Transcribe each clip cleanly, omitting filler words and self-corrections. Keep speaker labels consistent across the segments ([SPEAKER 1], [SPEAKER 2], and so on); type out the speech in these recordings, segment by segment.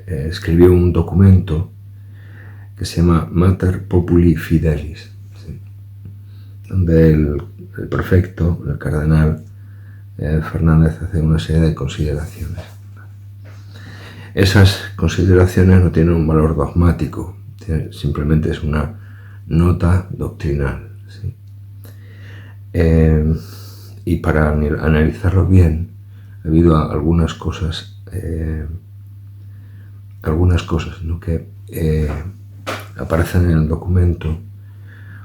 [SPEAKER 1] escribió un documento que se llama Mater Populi Fidelis, ¿sí? Donde el prefecto, el cardenal Fernández, hace una serie de consideraciones. Esas consideraciones no tienen un valor dogmático, simplemente es una nota doctrinal, ¿sí? Y para analizarlo bien, ha habido algunas cosas, ¿no?, que aparecen en el documento,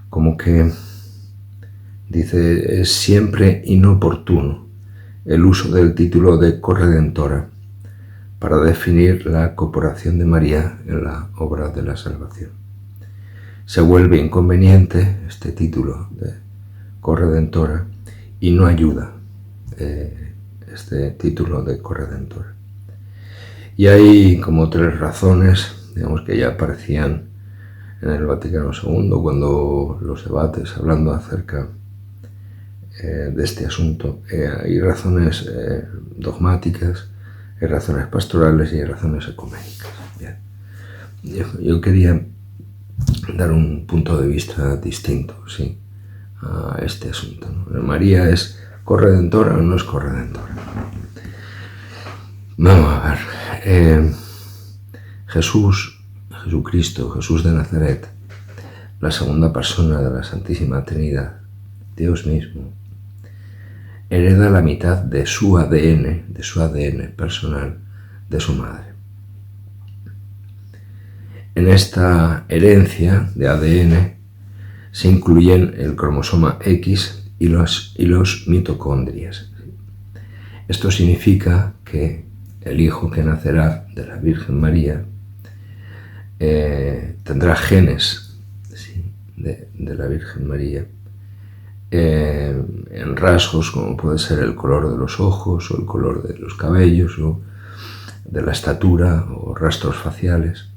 [SPEAKER 1] como que dice: es siempre inoportuno el uso del título de corredentora para definir la cooperación de María en la obra de la salvación. Se vuelve inconveniente este título de corredentora y no ayuda este título de corredentora. Y hay como 3 razones, digamos, que ya aparecían en el Vaticano II cuando los debates hablando acerca de este asunto. Hay razones dogmáticas, hay razones pastorales y hay razones ecuménicas. Bien. Yo quería dar un punto de vista distinto, ¿sí?, a este asunto, ¿no? ¿María es corredentora o no es corredentora? Vamos a ver. Jesucristo, Jesús de Nazaret, la segunda persona de la Santísima Trinidad, Dios mismo, hereda la mitad de su ADN personal, de su madre. En esta herencia de ADN se incluyen el cromosoma X y los mitocondrias. Esto significa que el hijo que nacerá de la Virgen María tendrá genes, ¿sí?, de la Virgen María, en rasgos como puede ser el color de los ojos o el color de los cabellos o de la estatura o rastros faciales,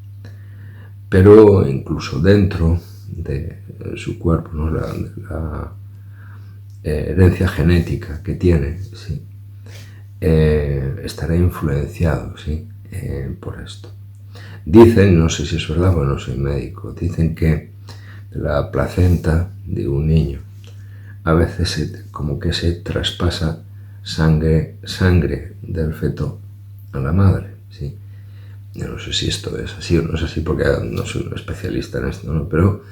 [SPEAKER 1] pero incluso dentro de su cuerpo, ¿no?, la herencia genética que tiene, ¿sí?, estará influenciado, ¿sí?, por esto. Dicen, no sé si es verdad, porque no soy médico, dicen que la placenta de un niño a veces como que se traspasa sangre del feto a la madre, ¿sí? Yo no sé si esto es así o no es así, porque no soy un especialista en esto, ¿no? Pero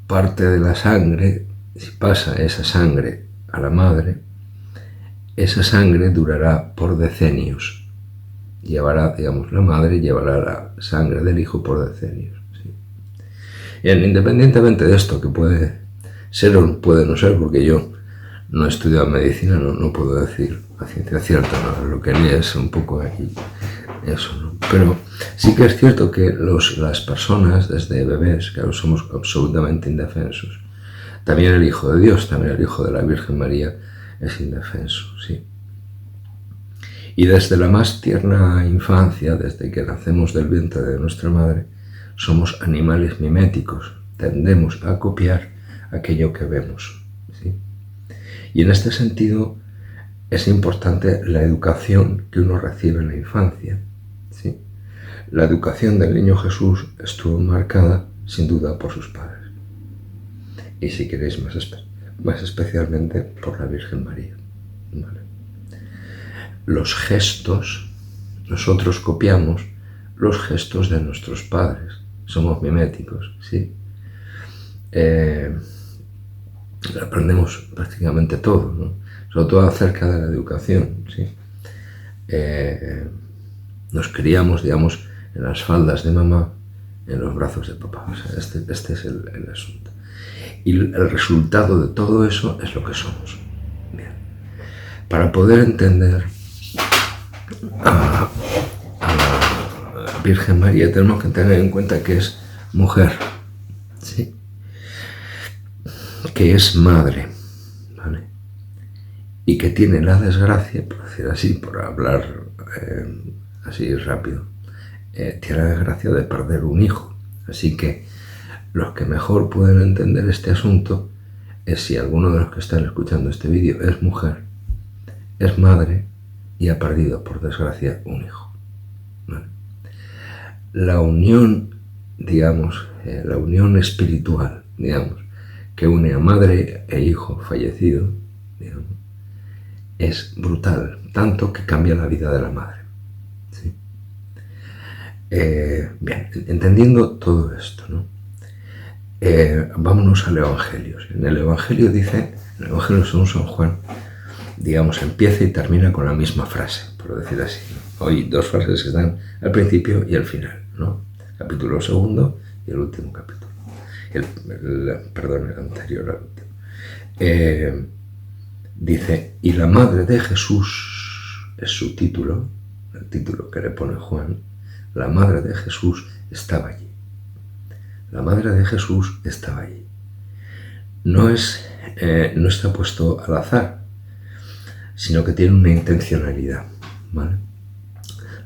[SPEAKER 1] parte de la sangre, si pasa esa sangre a la madre, esa sangre durará por decenios. Llevará, digamos, la madre llevará la sangre del hijo por decenios, ¿sí? Y independientemente de esto, que puede ser o puede no ser, porque yo no he estudiado medicina, no puedo decir a ciencia cierta, ¿no? Lo que leí es un poco aquí eso, ¿no? Pero sí que es cierto que las personas desde bebés, claro, somos absolutamente indefensos. También el Hijo de Dios, también el Hijo de la Virgen María es indefenso, ¿sí? Y desde la más tierna infancia, desde que nacemos del vientre de nuestra madre, somos animales miméticos, tendemos a copiar aquello que vemos, ¿sí? Y en este sentido es importante la educación que uno recibe en la infancia, ¿sí? La educación del niño Jesús estuvo marcada sin duda por sus padres, y si queréis más especialmente por la Virgen María, ¿vale? Los gestos, nosotros copiamos los gestos de nuestros padres, somos miméticos, ¿sí? Aprendemos prácticamente todo, ¿no? Sobre todo acerca de la educación, ¿sí? Nos criamos, digamos, en las faldas de mamá, en los brazos de papá. O sea, este es el asunto. Y el resultado de todo eso es lo que somos. Bien. Para poder entender a la Virgen María tenemos que tener en cuenta que es mujer, ¿sí? Que es madre, ¿vale? Y que tiene la desgracia, por decir así, por hablar así rápido, tiene la desgracia de perder un hijo. Así que los que mejor pueden entender este asunto es si alguno de los que están escuchando este vídeo es mujer, es madre y ha perdido, por desgracia, un hijo. ¿Vale? La unión, digamos, la unión espiritual, digamos, que une a madre e hijo fallecido, digamos, es brutal, tanto que cambia la vida de la madre. ¿Sí? Bien, entendiendo todo esto, ¿no? Vámonos al Evangelio. En el Evangelio dice, en el Evangelio según San Juan, digamos, empieza y termina con la misma frase, por decir así, ¿no? Hoy dos frases que están al principio y al final, ¿no? Capítulo segundo y el último capítulo. Perdón, el anterior al último. Dice, y la madre de Jesús, es su título, el título que le pone Juan, la madre de Jesús estaba allí. La madre de Jesús estaba allí. No está puesto al azar, sino que tiene una intencionalidad, ¿vale?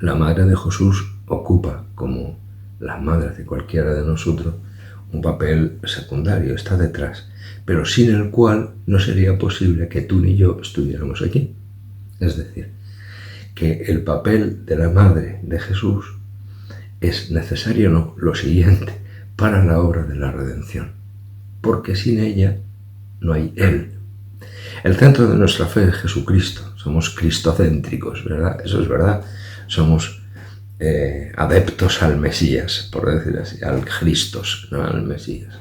[SPEAKER 1] La madre de Jesús ocupa, como la madre de cualquiera de nosotros, un papel secundario, está detrás, pero sin el cual no sería posible que tú ni yo estuviéramos aquí. Es decir, que el papel de la madre de Jesús es necesario, no, lo siguiente, para la obra de la redención, porque sin ella no hay Él. El centro de nuestra fe es Jesucristo, somos cristocéntricos, ¿verdad? Eso es verdad, somos adeptos al Mesías, por decir así, al Christos, no al Mesías.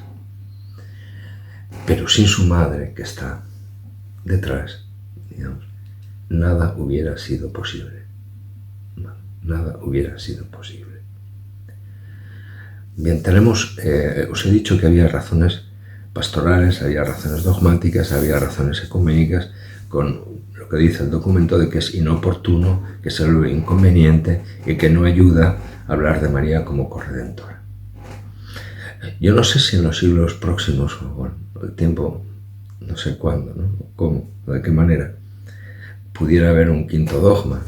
[SPEAKER 1] Pero sin su madre, que está detrás, digamos, nada hubiera sido posible. Nada hubiera sido posible. Bien, tenemos, os he dicho que había razones pastorales, había razones dogmáticas, había razones ecuménicas, con lo que dice el documento de que es inoportuno, que es algo inconveniente y que no ayuda a hablar de María como corredentora. Yo no sé si en los siglos próximos, o bueno, el tiempo, no sé cuándo, ¿no? ¿Cómo? ¿De qué manera? Pudiera haber un quinto dogma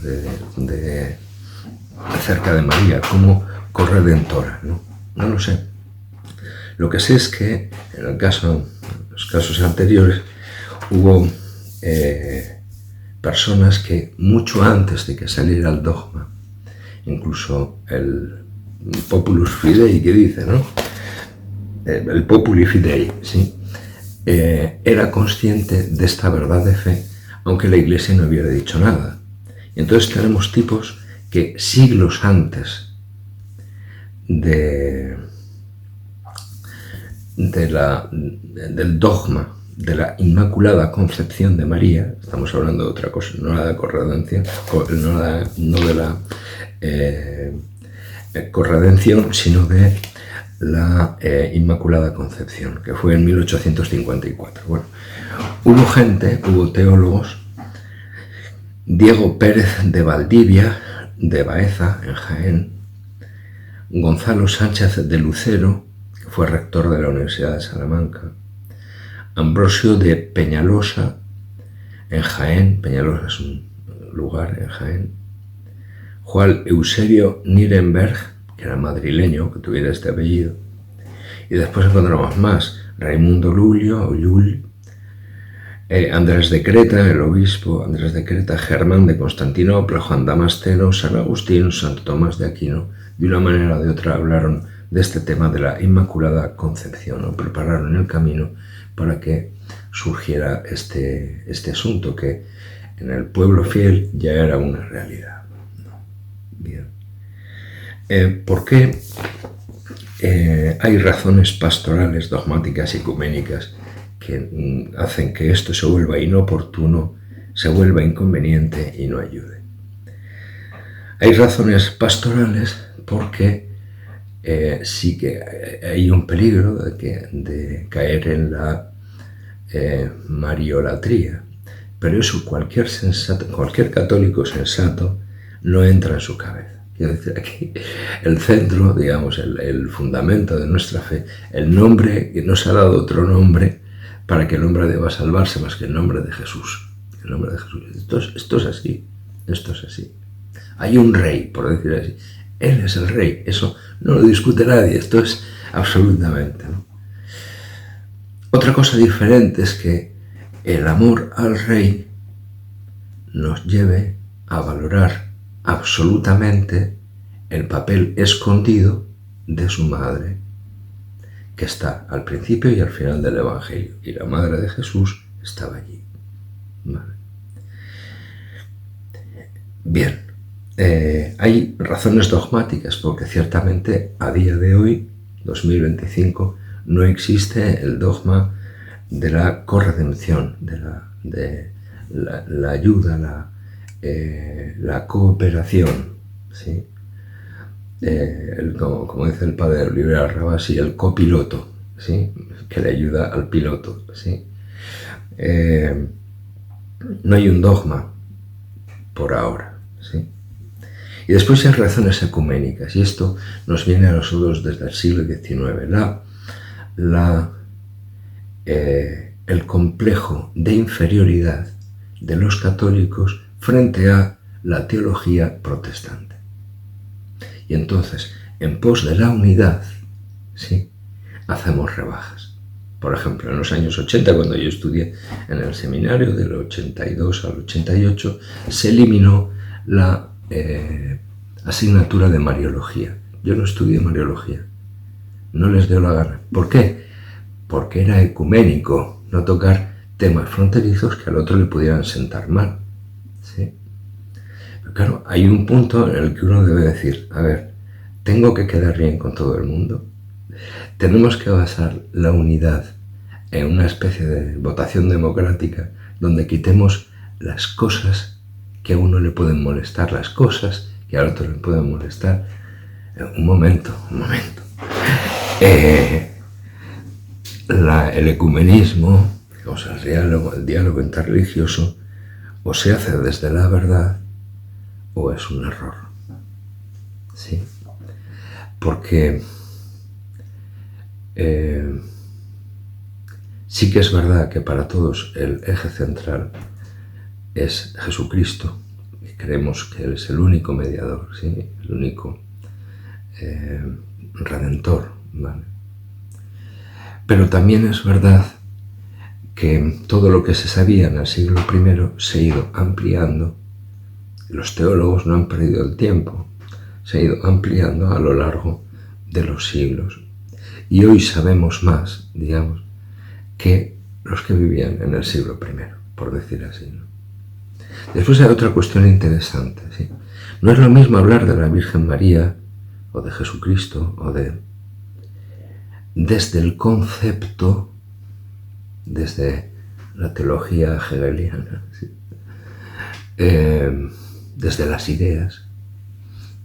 [SPEAKER 1] acerca de María como corredentora, ¿no? No lo sé. Lo que sé es que en los casos anteriores hubo personas que mucho antes de que saliera el dogma, incluso el Populus Fidei que dice, ¿no? El Populi Fidei, ¿sí? Era consciente de esta verdad de fe, aunque la Iglesia no hubiera dicho nada. Y entonces tenemos tipos que siglos antes del dogma de la Inmaculada Concepción de María, estamos hablando de otra cosa, no la de corredención, no de la corredención, sino de la Inmaculada Concepción, que fue en 1854. Bueno, hubo teólogos, Diego Pérez de Valdivia, de Baeza, en Jaén, Gonzalo Sánchez de Lucero, que fue rector de la Universidad de Salamanca, Ambrosio de Peñalosa, en Jaén, Peñalosa es un lugar en Jaén, Juan Eusebio Nirenberg, que era madrileño, que tuviera este apellido, y después encontramos más, Raimundo Lulio, o Llull, Andrés de Creta, el obispo Andrés de Creta, Germán de Constantinopla, Juan Damasceno, San Agustín, Santo Tomás de Aquino, de una manera o de otra hablaron de este tema de la Inmaculada Concepción, ¿no? Prepararon el camino para que surgiera este asunto que en el pueblo fiel ya era una realidad, ¿no? Bien. ¿Por qué hay razones pastorales, dogmáticas y ecuménicas que hacen que esto se vuelva inoportuno, se vuelva inconveniente y no ayude? Hay razones pastorales porque sí que hay un peligro de caer en la mariolatría, pero eso cualquier católico sensato no entra en su cabeza. Quiero decir, aquí el centro, digamos, el fundamento de nuestra fe, el nombre, que nos ha dado otro nombre para que el hombre deba salvarse más que el nombre de Jesús. El nombre de Jesús. Esto es así. Esto es así. Hay un rey, por decir así. Él es el rey. Eso no lo discute nadie. Esto es absolutamente, ¿no? Otra cosa diferente es que el amor al rey nos lleve a valorar absolutamente el papel escondido de su madre, que está al principio y al final del Evangelio, y la madre de Jesús estaba allí. Vale. Bien, hay razones dogmáticas porque ciertamente a día de hoy, 2025, no existe el dogma de la corredención, de la ayuda, la cooperación, ¿sí? Como dice el padre Oliver Arrabasi, el copiloto, ¿sí? Que le ayuda al piloto, ¿sí? No hay un dogma por ahora, ¿sí? Y después hay razones ecuménicas, y esto nos viene a nosotros desde el siglo XIX. El complejo de inferioridad de los católicos frente a la teología protestante. Y entonces, en pos de la unidad, ¿sí?, hacemos rebajas. Por ejemplo, en los años 80, cuando yo estudié en el seminario, del 82 al 88, se eliminó la asignatura de Mariología. Yo no estudié Mariología. No les dio la gana. ¿Por qué? Porque era ecuménico no tocar temas fronterizos que al otro le pudieran sentar mal, ¿sí? Pero claro, hay un punto en el que uno debe decir, a ver, ¿tengo que quedar bien con todo el mundo? Tenemos que basar la unidad en una especie de votación democrática donde quitemos las cosas que a uno le pueden molestar, las cosas que al otro le pueden molestar. Un momento. El ecumenismo, o sea, el diálogo interreligioso, o se hace desde la verdad o es un error, ¿sí? Porque sí que es verdad que para todos el eje central es Jesucristo, y creemos que Él es el único mediador, ¿sí?, el único redentor, ¿vale? Pero también es verdad que todo lo que se sabía en el siglo I se ha ido ampliando. Los teólogos no han perdido el tiempo, se ha ido ampliando a lo largo de los siglos. Y hoy sabemos más, digamos, que los que vivían en el siglo I, por decir así, ¿no? Después hay otra cuestión interesante, ¿sí? No es lo mismo hablar de la Virgen María o de Jesucristo o desde el concepto, desde la teología hegeliana, ¿sí?, desde las ideas,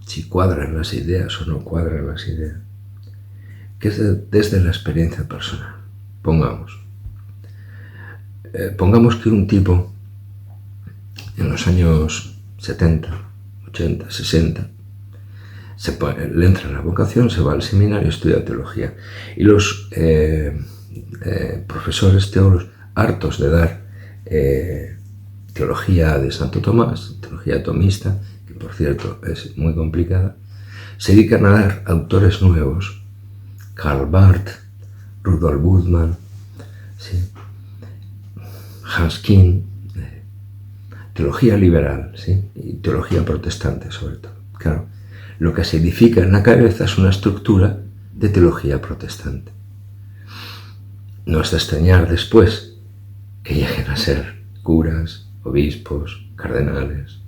[SPEAKER 1] si cuadran las ideas o no cuadran las ideas, que es desde la experiencia personal. Pongamos que un tipo en los años 70, 80, 60, le entra la vocación, se va al seminario, estudia teología, y los profesores teólogos, hartos de dar teología de Santo Tomás, teología tomista, que por cierto es muy complicada, se dedican a dar autores nuevos, Karl Barth, Rudolf Bultmann, ¿sí?, Hans King, teología liberal, ¿sí?, y teología protestante sobre todo. Claro, lo que se edifica en la cabeza es una estructura de teología protestante. No es de extrañar después que lleguen a ser curas, obispos, cardenales,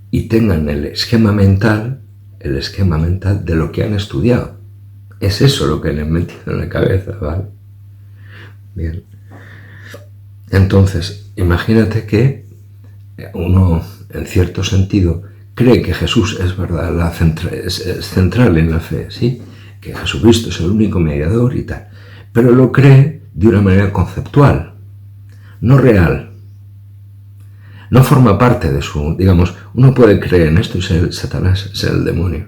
[SPEAKER 1] y tengan el esquema mental de lo que han estudiado. Es eso lo que les meten en la cabeza, ¿vale? Bien. Entonces, imagínate que uno, en cierto sentido, cree que Jesús es verdad, es central en la fe, ¿sí?, que Jesucristo es el único mediador y tal, pero lo cree de una manera conceptual, no real. No forma parte de su, digamos, uno puede creer en esto y ser Satanás, ser el demonio.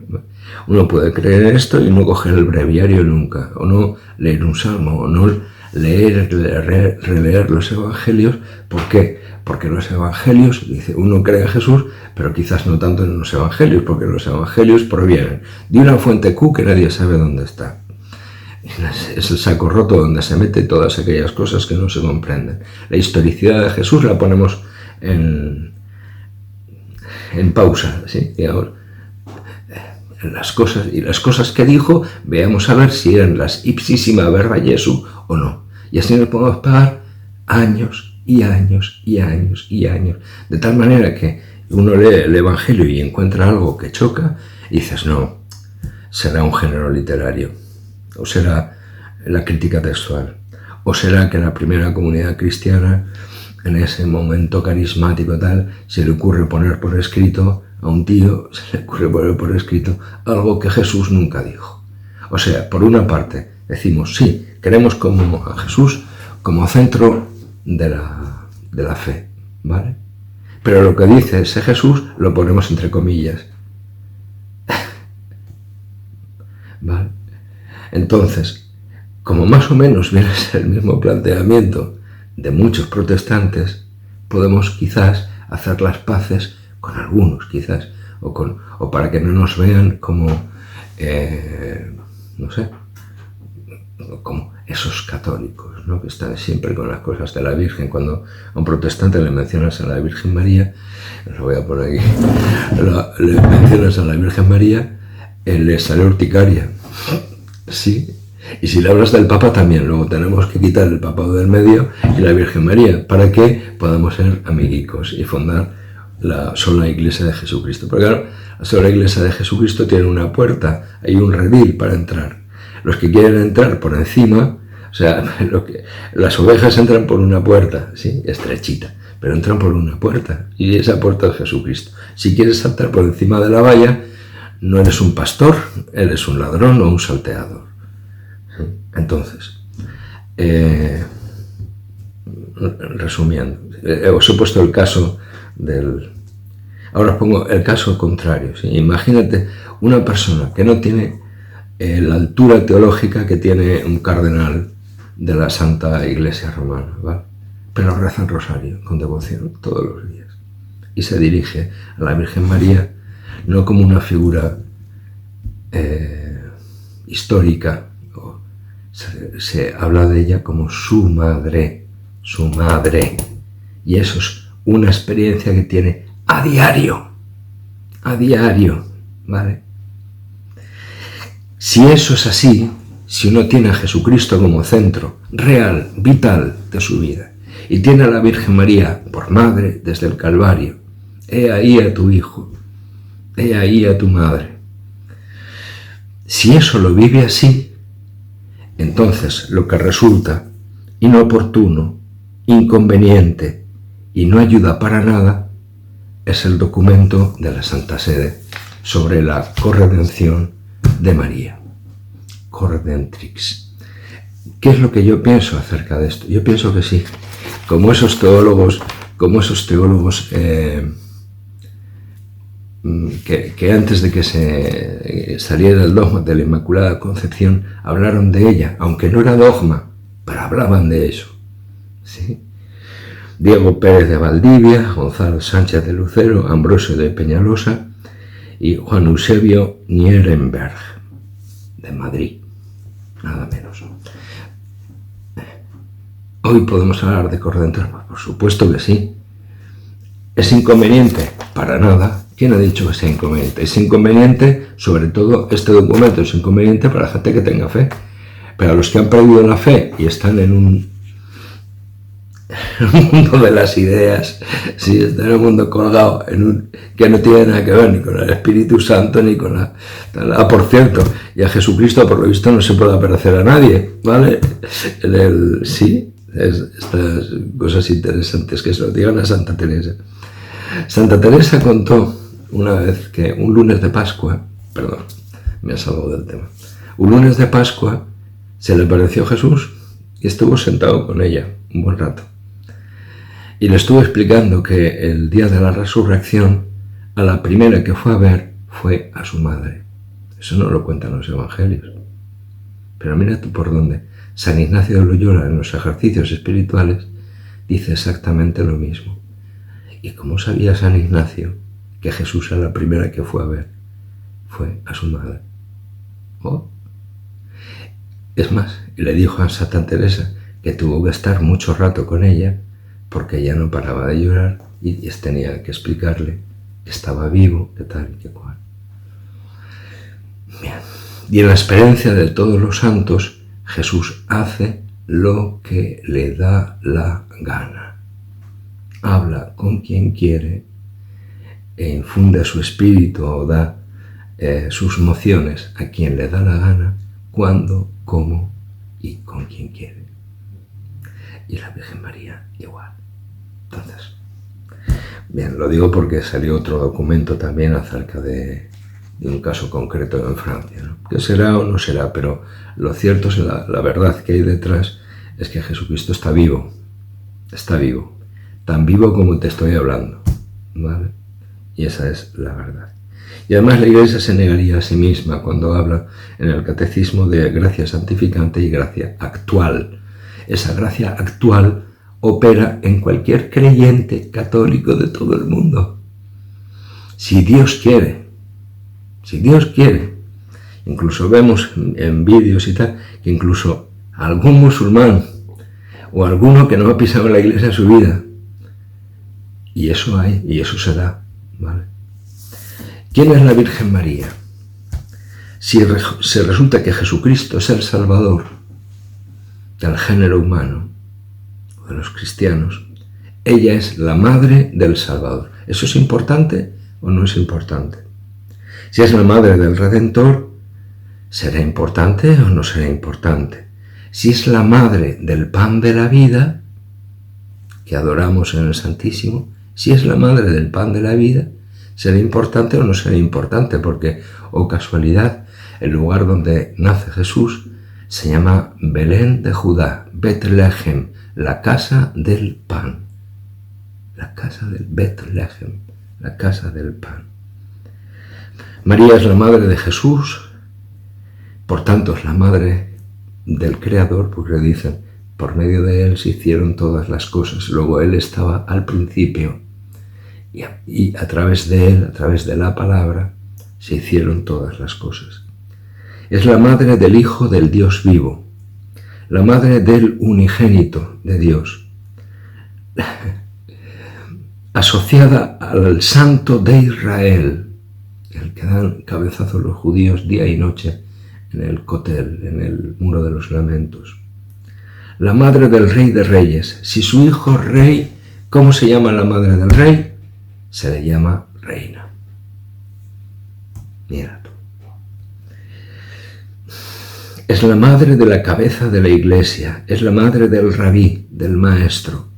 [SPEAKER 1] Uno puede creer en esto y no coger el breviario nunca, o no leer un salmo, o no releer los evangelios. ¿Por qué? Porque los evangelios, dice, uno cree en Jesús, pero quizás no tanto en los evangelios, porque los evangelios provienen de una fuente Q que nadie sabe dónde está. Es el saco roto donde se mete todas aquellas cosas que no se comprenden. La historicidad de Jesús la ponemos en en pausa, ¿sí? Digamos, las cosas que dijo, veamos a ver si eran las ipsísima verba Jesu o no. Y así nos podemos pagar años y años y años y años. De tal manera que uno lee el Evangelio y encuentra algo que choca y dices, no, será un género literario, o será la crítica textual, o será que la primera comunidad cristiana, en ese momento carismático tal, se le ocurre poner por escrito a un tío, se le ocurre poner por escrito algo que Jesús nunca dijo. O sea, por una parte decimos, sí, queremos como a Jesús como centro de la fe, ¿vale? Pero lo que dice ese Jesús lo ponemos entre comillas, ¿vale? Entonces, como más o menos viene a ser el mismo planteamiento de muchos protestantes, podemos quizás hacer las paces con algunos, quizás, o para que no nos vean como, no sé, como esos católicos, ¿no? Que están siempre con las cosas de la Virgen. Cuando a un protestante le mencionas a la Virgen María, lo voy a poner aquí, le mencionas a la Virgen María, le sale urticaria, ¿sí? Y si le hablas del Papa también, luego tenemos que quitar el papado del medio y la Virgen María, para que podamos ser amiguicos y fundar la sola Iglesia de Jesucristo. Porque claro, la sola Iglesia de Jesucristo tiene una puerta, hay un redil para entrar. Los que quieren entrar por encima, o sea, las ovejas entran por una puerta, ¿sí? Estrechita, pero entran por una puerta, y esa puerta es Jesucristo. Si quieres saltar por encima de la valla, no eres un pastor, eres un ladrón o un salteador. Entonces, resumiendo, os he puesto el caso ahora os pongo el caso contrario, ¿sí? Imagínate una persona que no tiene la altura teológica que tiene un cardenal de la Santa Iglesia Romana, ¿vale? Pero reza el rosario con devoción todos los días y se dirige a la Virgen María no como una figura histórica, se habla de ella como su madre, y eso es una experiencia que tiene a diario, ¿vale? Si eso es así, si uno tiene a Jesucristo como centro real, vital de su vida, y tiene a la Virgen María por madre desde el Calvario, he ahí a tu hijo, he ahí a tu madre. Si eso lo vive así, entonces lo que resulta inoportuno, inconveniente y no ayuda para nada es el documento de la Santa Sede sobre la corredención de María, Corredentrix. ¿Qué es lo que yo pienso acerca de esto? Yo pienso que sí, como esos teólogos que antes de que se saliera el dogma de la Inmaculada Concepción hablaron de ella, aunque no era dogma, pero hablaban de eso, ¿sí? Diego Pérez de Valdivia, Gonzalo Sánchez de Lucero, Ambrosio de Peñalosa y Juan Eusebio Nierenberg de Madrid, nada menos. Hoy podemos hablar de corredentor, por supuesto que sí. ¿Es inconveniente? Para nada. ¿Quién ha dicho que sea inconveniente? Es inconveniente, sobre todo este documento es inconveniente para la gente que tenga fe. Pero a los que han perdido la fe y están en un mundo de las ideas, sí, están en un mundo colgado, que no tiene nada que ver ni con el Espíritu Santo ni con la... por cierto, y a Jesucristo por lo visto no se puede aparecer a nadie, ¿vale? Sí, estas cosas interesantes que se lo digan a Santa Teresa. Santa Teresa contó una vez que un lunes de Pascua, perdón, me ha salvado del tema, un lunes de Pascua se le apareció Jesús y estuvo sentado con ella un buen rato. Y le estuvo explicando que el día de la resurrección, a la primera que fue a ver fue a su madre. Eso no lo cuentan los evangelios. Pero mira tú por dónde. San Ignacio de Loyola, en los ejercicios espirituales, dice exactamente lo mismo. ¿Y cómo sabía San Ignacio que Jesús a la primera que fue a ver fue a su madre? ¿Oh? Es más, le dijo a Santa Teresa que tuvo que estar mucho rato con ella porque ella no paraba de llorar y tenía que explicarle que estaba vivo, que tal y que cual. Bien. Y en la experiencia de todos los santos, Jesús hace lo que le da la gana. Habla con quien quiere e infunde su espíritu o da sus mociones a quien le da la gana, cuándo, cómo y con quien quiere. Y la Virgen María igual. Entonces, bien, lo digo porque salió otro documento también acerca de un caso concreto en Francia, ¿no? Que será o no será, pero lo cierto es la verdad que hay detrás es que Jesucristo está vivo, tan vivo como te estoy hablando, ¿vale? Y esa es la verdad. Y además la Iglesia se negaría a sí misma cuando habla en el Catecismo de gracia santificante y gracia actual. Esa gracia actual opera en cualquier creyente católico de todo el mundo. Si Dios quiere. Incluso vemos en vídeos y tal, que incluso algún musulmán o alguno que no ha pisado la Iglesia en su vida, y eso hay, y eso se da, ¿vale? ¿Quién es la Virgen María? Si se resulta que Jesucristo es el Salvador del género humano, de los cristianos, ella es la madre del Salvador. ¿Eso es importante o no es importante? Si es la madre del Redentor, ¿será importante o no será importante? Si es la madre del pan de la vida, que adoramos en el Santísimo, si es la madre del pan de la vida, ¿será importante o no será importante? Porque, oh casualidad, el lugar donde nace Jesús se llama Belén de Judá, Betlehem, la casa del pan. La casa del Betlehem, la casa del pan. María es la madre de Jesús, por tanto es la madre del Creador, porque dicen, por medio de él se hicieron todas las cosas. Luego él estaba al principio y a través de él, a través de la palabra, se hicieron todas las cosas. Es la madre del Hijo del Dios vivo, la madre del unigénito de Dios, asociada al Santo de Israel, el que dan cabezazos los judíos día y noche en el Kotel, en el Muro de los Lamentos. La madre del Rey de Reyes. Si su hijo rey, ¿cómo se llama la madre del rey? Se le llama reina. Mira tú. Es la madre de la cabeza de la iglesia, es la madre del rabí, del maestro,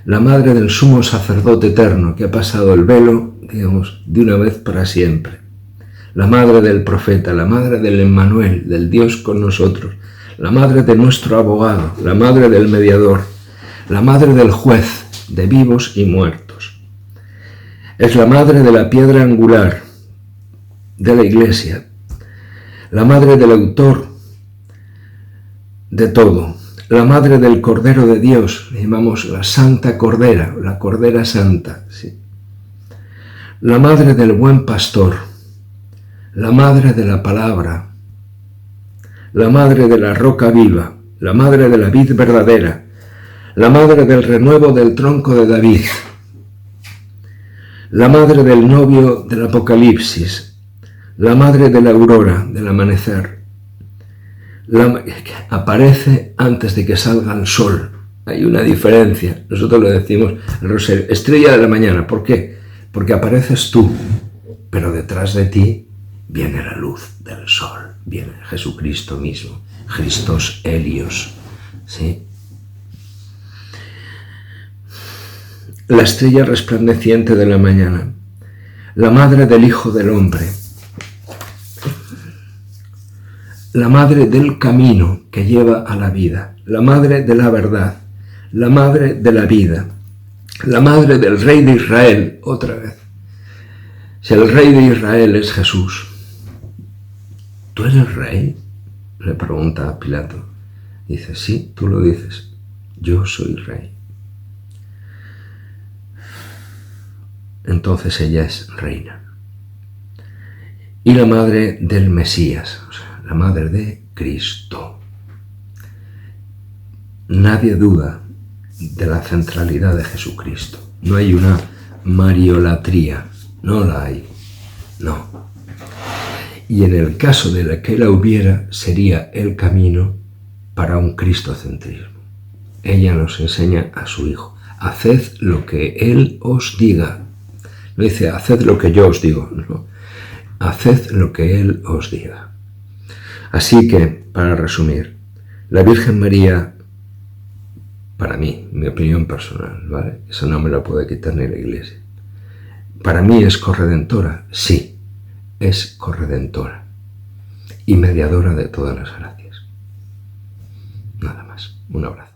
[SPEAKER 1] la madre del sumo sacerdote eterno que ha pasado el velo, digamos, de una vez para siempre, la madre del profeta, la madre del Emmanuel, del Dios con nosotros, la madre de nuestro abogado, la madre del mediador, la madre del juez de vivos y muertos. Es la madre de la piedra angular de la iglesia, la madre del autor de todo, la madre del Cordero de Dios, le llamamos la Santa Cordera, la Cordera Santa, sí. La madre del buen pastor, la madre de la palabra, la madre de la roca viva, la madre de la vid verdadera, la madre del renuevo del tronco de David, la madre del novio del Apocalipsis, la madre de la aurora, del amanecer, aparece antes de que salga el sol. Hay una diferencia. Nosotros le decimos el rosario, estrella de la mañana. ¿Por qué? Porque apareces tú, pero detrás de ti viene la luz del sol, viene Jesucristo mismo, Christos Helios, ¿sí? La estrella resplandeciente de la mañana, la madre del Hijo del Hombre, la madre del camino que lleva a la vida, la madre de la verdad, la madre de la vida, la madre del Rey de Israel, otra vez. Si el Rey de Israel es Jesús, ¿tú eres rey? Le pregunta a Pilato. Dice, sí, tú lo dices, yo soy rey. Entonces ella es reina. Y la madre del Mesías, o sea, la madre de Cristo. Nadie duda de la centralidad de Jesucristo. No hay una mariolatría, No la hay. No. Y en el caso de la que la hubiera, sería el camino para un cristocentrismo. Ella nos enseña a su hijo: haced lo que él os diga. No dice haced lo que yo os digo, no. Haced lo que él os diga. Así que, para resumir, la Virgen María, para mí, mi opinión personal, ¿vale? Eso no me lo puede quitar ni la Iglesia. Para mí es corredentora, sí, es corredentora y mediadora de todas las gracias. Nada más. Un abrazo.